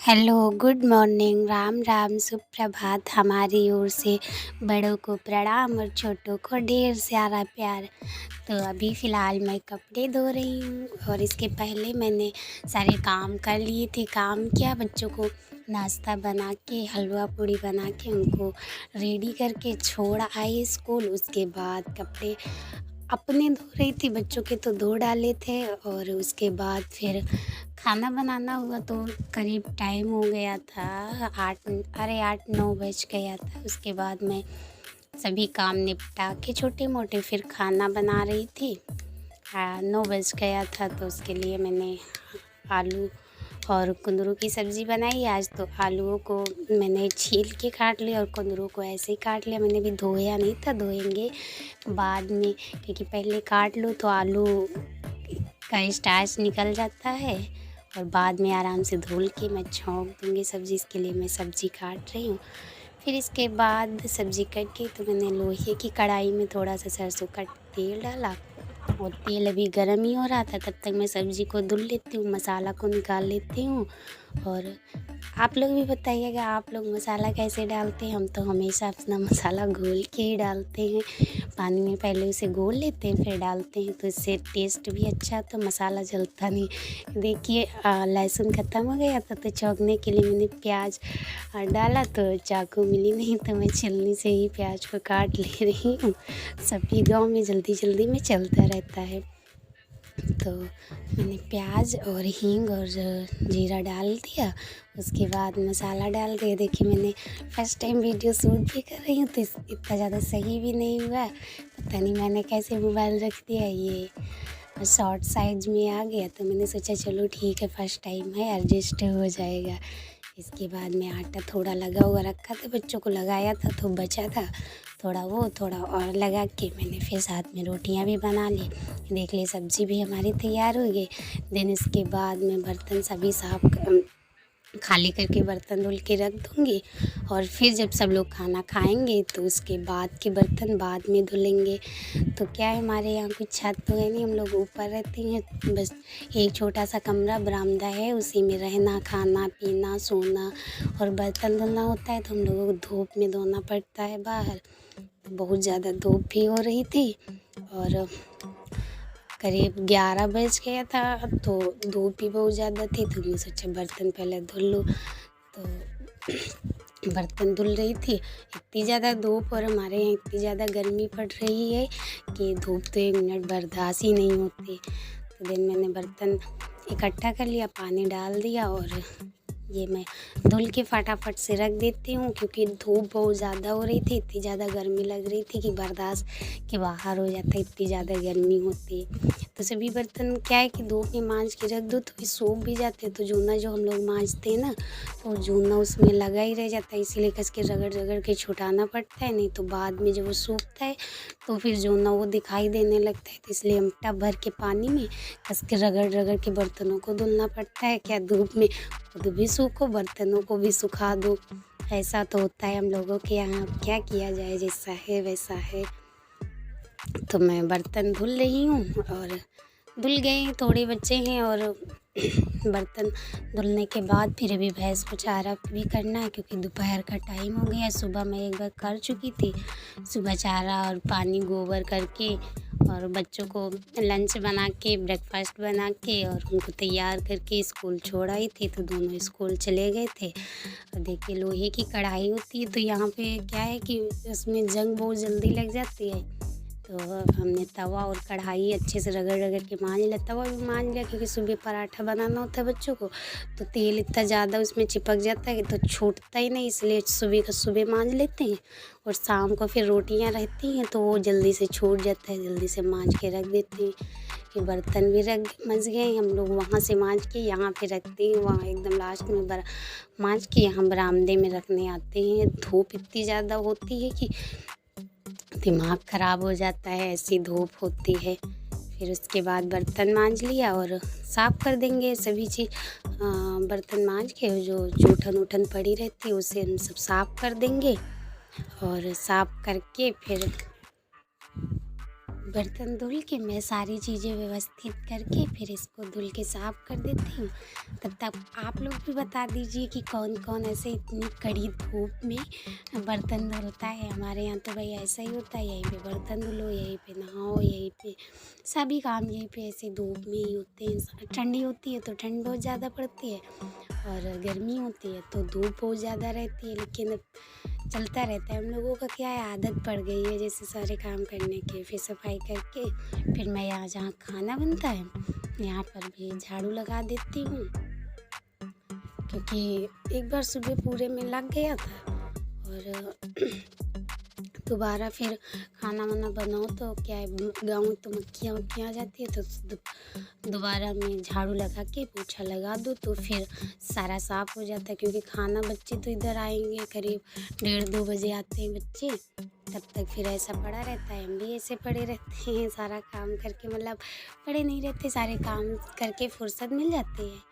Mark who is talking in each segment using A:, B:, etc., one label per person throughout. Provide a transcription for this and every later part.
A: Hello, good morning, Ram Ram, सुप्रभात। हमारी ओर से बड़ों को प्रणाम और छोटों को ढेर सारा प्यार। तो अभी फ़िलहाल मैं कपड़े धो रही हूँ और इसके पहले मैंने सारे काम कर लिए थे। काम किया, बच्चों को नाश्ता बना के, हलवा पूड़ी बना के उनको रेडी करके छोड़ आई स्कूल। उसके बाद कपड़े अपने धो रही थी, बच्चों के तो धो डाले थे। और उसके बाद फिर खाना बनाना हुआ तो करीब टाइम हो गया था 8-9 बज गया था। उसके बाद मैं सभी काम निपटा के छोटे मोटे फिर खाना बना रही थी। 9 बज गया था तो उसके लिए मैंने आलू और कुंदरू की सब्ज़ी बनाई आज। तो आलूओं को मैंने छील के काट लिया और कुंदरू को ऐसे ही काट लिया। मैंने भी धोया नहीं था, धोएंगे बाद में, क्योंकि पहले काट लो तो आलू का स्टार्च निकल जाता है और बाद में आराम से धुल के मैं छौंक दूँगी सब्ज़ी। इसके लिए मैं सब्ज़ी काट रही हूँ। फिर इसके बाद सब्ज़ी कट के तो मैंने लोहे की कढ़ाई में थोड़ा सा सरसों का तेल डाला और तेल अभी गर्म ही हो रहा था। तब तक मैं सब्ज़ी को धुल लेती हूँ, मसाला को निकाल लेती हूँ। और आप लोग भी बताइएगा आप लोग मसाला कैसे डालते हैं। हम तो हमेशा अपना मसाला घोल के ही डालते हैं, पानी में पहले उसे घोल लेते हैं फिर डालते हैं, तो इससे टेस्ट भी अच्छा, तो मसाला जलता नहीं। देखिए लहसुन ख़त्म हो गया था तो छौंकने के लिए मैंने प्याज डाला तो चाकू मिली नहीं, तो मैं छीलनी से ही प्याज को काट ले रही हूँ। सभी गाँव में जल्दी जल्दी में चलता रहता है। तो मैंने प्याज और हींग और जीरा डाल दिया। उसके बाद मसाला डाल दिया। देखिए मैंने फर्स्ट टाइम वीडियो शूट भी कर रही हूँ तो इतना ज़्यादा सही भी नहीं हुआ। पता नहीं मैंने कैसे मोबाइल रख दिया, ये शॉर्ट साइज में आ गया। तो मैंने सोचा चलो ठीक है, फर्स्ट टाइम है, एडजस्ट हो जाएगा। इसके बाद में आटा थोड़ा लगा हुआ रखा था, बच्चों को लगाया था तो बचा था थोड़ा और लगा के मैंने फिर साथ में रोटियां भी बना ली। देख ली सब्ज़ी भी हमारी तैयार हो गई। देन इसके बाद मैं बर्तन सभी खाली करके बर्तन धुल के रख दूँगी और फिर जब सब लोग खाना खाएंगे तो उसके बाद के बर्तन बाद में धुलेंगे। तो क्या है, हमारे यहाँ कुछ छत तो है नहीं, हम लोग ऊपर रहते हैं। बस एक छोटा सा कमरा बरामदा है, उसी में रहना, खाना पीना, सोना और बर्तन धुलना होता है। तो हम लोगों को धूप में धोना पड़ता है बाहर। तो बहुत ज़्यादा धूप भी हो रही थी और करीब 11 बज गया था तो धूप भी बहुत ज़्यादा थी। तो मैं सोचा बर्तन पहले धुल लूँ। तो बर्तन धुल रही थी, इतनी ज़्यादा धूप और हमारे यहाँ इतनी ज़्यादा गर्मी पड़ रही है कि धूप तो 1 मिनट बर्दाश्त ही नहीं होती। तो दिन मैंने बर्तन इकट्ठा कर लिया, पानी डाल दिया और ये मैं धुल के फटाफट से रख देती हूँ, क्योंकि धूप बहुत ज़्यादा हो रही थी, इतनी ज़्यादा गर्मी लग रही थी कि बर्दाश्त के बाहर हो जाता है, इतनी ज़्यादा गर्मी होती है। तो सभी बर्तन क्या है कि धूप में मांज के रख दो तो फिर सूख भी जाते हैं। तो जूना जो हम लोग मांजते हैं ना, तो जूना उसमें लगा ही रह जाता है, इसीलिए कस के रगड़ रगड़ के छुटाना पड़ता है। नहीं तो बाद में जब वो सूखता है तो फिर जूना वो दिखाई देने लगता है। तो इसलिए हम टब भर के पानी में कस के रगड़ रगड़ के बर्तनों को धुलना पड़ता है। क्या धूप में खुद भी सूखो, बर्तनों को भी सुखा दो, ऐसा तो होता है हम लोगों के यहाँ। अब क्या किया जाए, जैसा है वैसा है। तो मैं बर्तन धुल रही हूँ और धुल गए, थोड़े बच्चे हैं और बर्तन धुलने के बाद फिर अभी भैंस को चारा भी करना है, क्योंकि दोपहर का टाइम हो गया। सुबह मैं एक बार कर चुकी थी, सुबह चारा और पानी गोबर करके और बच्चों को लंच बना के, ब्रेकफास्ट बना के और उनको तैयार करके स्कूल छोड़ आई थी। तो दोनों स्कूल चले गए थे। और देखिए लोहे की कढ़ाई होती है तो यहाँ पे क्या है कि उसमें जंग बहुत जल्दी लग जाती है। तो हमने तवा और कढ़ाई अच्छे से रगड़ रगड़ के मांज लिया। तवा भी मांज लिया क्योंकि सुबह पराठा बनाना होता है बच्चों को, तो तेल इतना ज़्यादा उसमें चिपक जाता है कि तो छूटता ही नहीं, इसलिए सुबह का सुबह मांज लेते हैं। और शाम को फिर रोटियां रहती हैं तो वो जल्दी से छूट जाता है, जल्दी से मांज के रख देते हैं। कि बर्तन भी मंज गए हम लोग, वहाँ से मांज के यहाँ पे रखते हैं, वहाँ एकदम लास्ट में मांज के यहाँ बरामदे में रखने आते हैं। धूप इतनी ज़्यादा होती है कि दिमाग ख़राब हो जाता है, ऐसी धूप होती है। फिर उसके बाद बर्तन मांज लिया और साफ़ कर देंगे सभी चीज़। बर्तन मांज के जो जूठन उठन पड़ी रहती है उसे हम सब साफ़ कर देंगे और साफ़ करके फिर बर्तन धुल के मैं सारी चीज़ें व्यवस्थित करके फिर इसको धुल के साफ़ कर देती हूँ। तब तक आप लोग भी बता दीजिए कि कौन कौन ऐसे इतनी कड़ी धूप में बर्तन धुलता है। हमारे यहाँ तो भाई ऐसा ही होता है, यहीं पे बर्तन धुलो, यहीं पे नहाओ, यहीं पे सभी काम यहीं पे ऐसे धूप में ही होते हैं। ठंडी होती है तो ठंड बहुत ज़्यादा पड़ती है और गर्मी होती है तो धूप बहुत ज़्यादा रहती है, लेकिन अब चलता रहता है। हम लोगों का क्या है, आदत पड़ गई है जैसे सारे काम करने की। फिर सफाई करके फिर मैं यहाँ जहाँ खाना बनता है यहाँ पर भी झाड़ू लगा देती हूँ, क्योंकि एक बार सुबह पूरे में लग गया था और दोबारा फिर खाना वाना बनाओ तो क्या है, गाँव में तो मक्खियाँ वक्खियाँ आ जाती है, तो दोबारा मैं झाड़ू लगा के पोछा लगा दूँ तो फिर सारा साफ़ हो जाता है। क्योंकि खाना बच्चे तो इधर आएंगे करीब 1:30-2 बजे आते हैं बच्चे, तब तक फिर ऐसा पड़ा रहता है। हम भी ऐसे पड़े रहते हैं सारा काम करके, मतलब पड़े नहीं रहते, सारे काम करके फुर्सत मिल जाती है।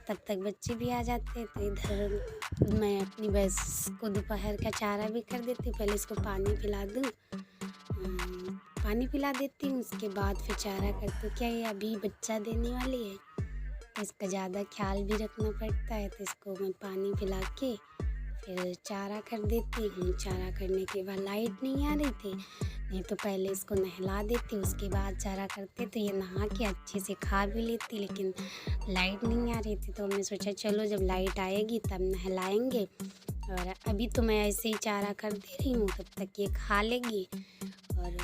A: तब तक बच्चे भी आ जाते हैं तो इधर मैं अपनी भैंस को दोपहर का चारा भी कर देती हूँ। पहले इसको पानी पिला दूँ, पानी पिला देती हूँ, उसके बाद फिर चारा करती हूँ। क्या ये अभी बच्चा देने वाली है तो इसका ज़्यादा ख्याल भी रखना पड़ता है, तो इसको मैं पानी पिला के फिर चारा कर देती हूँ। चारा करने के बाद लाइट नहीं आ रही थी, नहीं तो पहले इसको नहला देती, उसके बाद चारा करते तो ये नहा के अच्छे से खा भी लेती, लेकिन लाइट नहीं आ रही थी तो हमने सोचा चलो जब लाइट आएगी तब नहलाएंगे। और अभी तो मैं ऐसे ही चारा कर दे रही हूँ, तब तक ये खा लेगी। और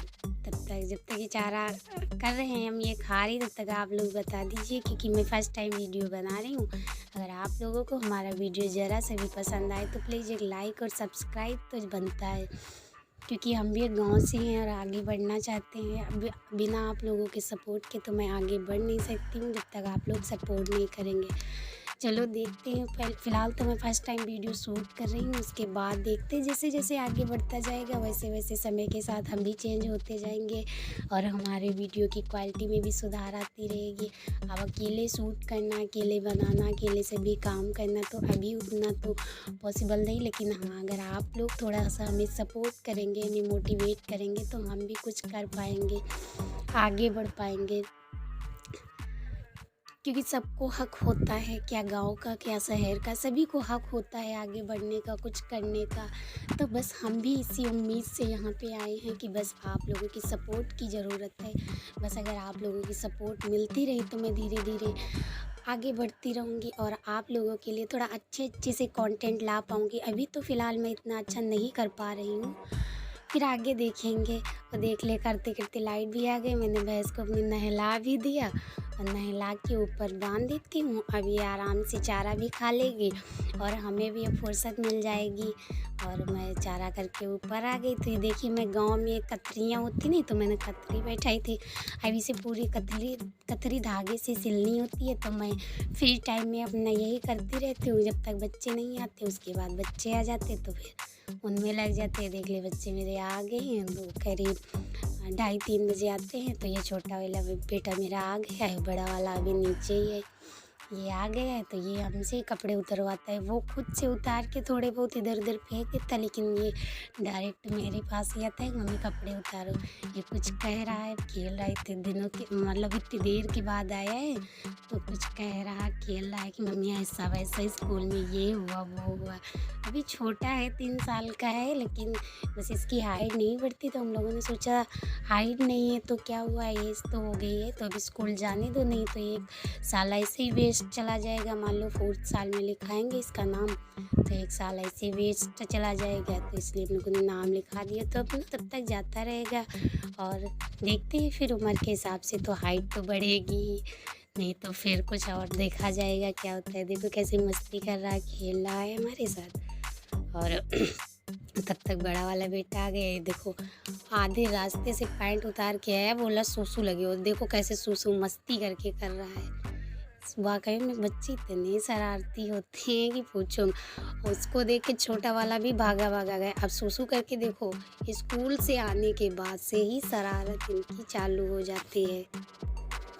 A: तब तक जब तक ये चारा कर रहे हैं हम ये खा रही, तब तक आप लोग बता दीजिए, क्योंकि मैं फ़र्स्ट टाइम वीडियो बना रही हूँ। अगर आप लोगों को हमारा वीडियो ज़रा से भी पसंद आए तो प्लीज़ एक लाइक और सब्सक्राइब तो बनता है, क्योंकि हम भी एक गाँव से हैं और आगे बढ़ना चाहते हैं। अब बिना आप लोगों के सपोर्ट के तो मैं आगे बढ़ नहीं सकती हूँ जब तक आप लोग सपोर्ट नहीं करेंगे। चलो देखते हैं, फ़िलहाल तो मैं फ़र्स्ट टाइम वीडियो शूट कर रही हूँ, उसके बाद देखते हैं जैसे जैसे आगे बढ़ता जाएगा वैसे वैसे समय के साथ हम भी चेंज होते जाएंगे और हमारे वीडियो की क्वालिटी में भी सुधार आती रहेगी। अब अकेले शूट करना, अकेले बनाना, अकेले सभी काम करना तो अभी उतना तो पॉसिबल नहीं, लेकिन हाँ अगर आप लोग थोड़ा सा हमें सपोर्ट करेंगे, हमें मोटिवेट करेंगे तो हम भी कुछ कर पाएंगे, आगे बढ़ पाएंगे। क्योंकि सबको हक होता है, क्या गाँव का क्या शहर का, सभी को हक होता है आगे बढ़ने का, कुछ करने का। तो बस हम भी इसी उम्मीद से यहाँ पे आए हैं कि बस आप लोगों की सपोर्ट की ज़रूरत है। बस अगर आप लोगों की सपोर्ट मिलती रही तो मैं धीरे धीरे आगे बढ़ती रहूँगी और आप लोगों के लिए थोड़ा अच्छे से कंटेंट ला पाऊँगी। अभी तो फ़िलहाल मैं इतना अच्छा नहीं कर पा रही हूँ, फिर आगे देखेंगे। और देख ले करते करते लाइट भी आ गई, मैंने भैंस को अपनी नहला भी दिया और नहला के ऊपर बांध देती हूँ। अब ये आराम से चारा भी खा लेगी और हमें भी अब फुर्सत मिल जाएगी। और मैं चारा करके ऊपर आ गई। तो ये देखिए मैं गांव में कतरियाँ होती नहीं, तो मैंने कतरी बैठाई थी। अब इसे पूरी कतरी धागे से सिलनी होती है, तो मैं फ्री टाइम में अपना यही करती रहती हूँ जब तक बच्चे नहीं आते। उसके बाद बच्चे आ जाते तो फिर उनमें लग जाते हैं। देख ले बच्चे मेरे आ गए हैं, तो करीब 2:30-3 बजे आते हैं। तो ये छोटा वाला बेटा मेरा आ गया है, बड़ा वाला अभी नीचे ही है। ये आ गया है तो ये हमसे कपड़े उतरवाता है। वो खुद से उतार के थोड़े बहुत इधर उधर फेंक देता, लेकिन ये डायरेक्ट मेरे पास ही आता है, मम्मी कपड़े उतारो। ये कुछ कह रहा है, खेल रहा है, इतने दिनों के मतलब इतनी देर के बाद आया है तो कुछ कह रहा, खेल रहा है कि मम्मी ऐसा वैसा स्कूल में ये हुआ वो हुआ। अभी छोटा है, 3 साल का है, लेकिन बस इसकी हाइट नहीं बढ़ती तो हम लोगों ने सोचा हाइट नहीं है तो क्या हुआ, एज तो हो गई है तो अभी स्कूल जाने दो, नहीं तो 1 साल ऐसे ही वेस्ट चला जाएगा। मान लो 4th साल में लिखाएंगे इसका नाम, तो 1 साल ऐसे वेस्ट चला जाएगा, तो इसलिए हम लोगों ने नाम लिखा दिया। तो अपना तब तक जाता रहेगा और देखते हैं फिर उम्र के हिसाब से तो हाइट तो बढ़ेगी ही, नहीं तो फिर कुछ और देखा जाएगा क्या होता है। देखो कैसे मस्ती कर रहा है, खेल रहा है हमारे साथ। और तब तक बड़ा वाला बेटा आ गया। देखो आधे रास्ते से पैंट उतार के आया, बोला सूसू लगे, और देखो कैसे सूसू मस्ती करके कर रहा है। वाकई में बच्चे इतने शरारती होते हैं कि पूछो। उसको देख के छोटा वाला भी भागा गया। अब सूसू करके देखो, स्कूल से आने के बाद से ही शरारत इनकी चालू हो जाती है।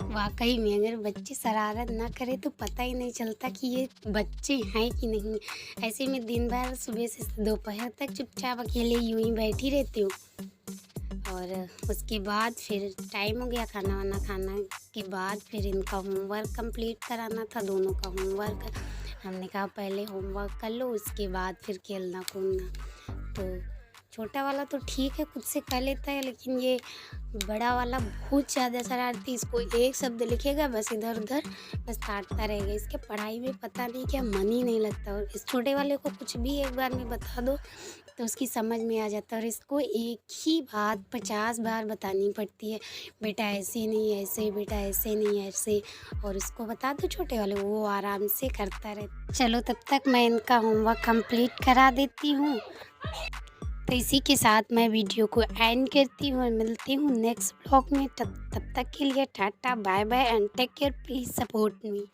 A: वाकई में अगर बच्चे शरारत ना करें तो पता ही नहीं चलता कि ये बच्चे हैं कि नहीं। ऐसे में दिन भर सुबह से दोपहर तक चुपचाप अकेले यूं ही बैठी रहती हूँ और उसके बाद फिर टाइम हो गया खाना वाना खाना के बाद फिर इनका होमवर्क कंप्लीट कराना था, दोनों का होमवर्क। हमने कहा पहले होमवर्क कर लो, उसके बाद फिर खेलना कूदना। तो छोटा वाला तो ठीक है, खुद से कर लेता है, लेकिन ये बड़ा वाला बहुत ज़्यादा शरारती। इसको एक शब्द लिखेगा बस इधर उधर बस काटता रहेगा। इसके पढ़ाई में पता नहीं क्या मन ही नहीं लगता। और इस छोटे वाले को कुछ भी एक बार में बता दो तो उसकी समझ में आ जाता है, और इसको एक ही बात 50 बार बतानी पड़ती है, बेटा ऐसे नहीं ऐसे, बेटा ऐसे नहीं ऐसे। और उसको बता दो छोटे वाले, वो आराम से करता रहता। चलो तब तक मैं इनका होमवर्क कंप्लीट करा देती हूँ। तो इसी के साथ मैं वीडियो को एंड करती हूँ और मिलती हूँ नेक्स्ट ब्लॉग में। तब तक के लिए ta-ta bye bye and take care, please support me.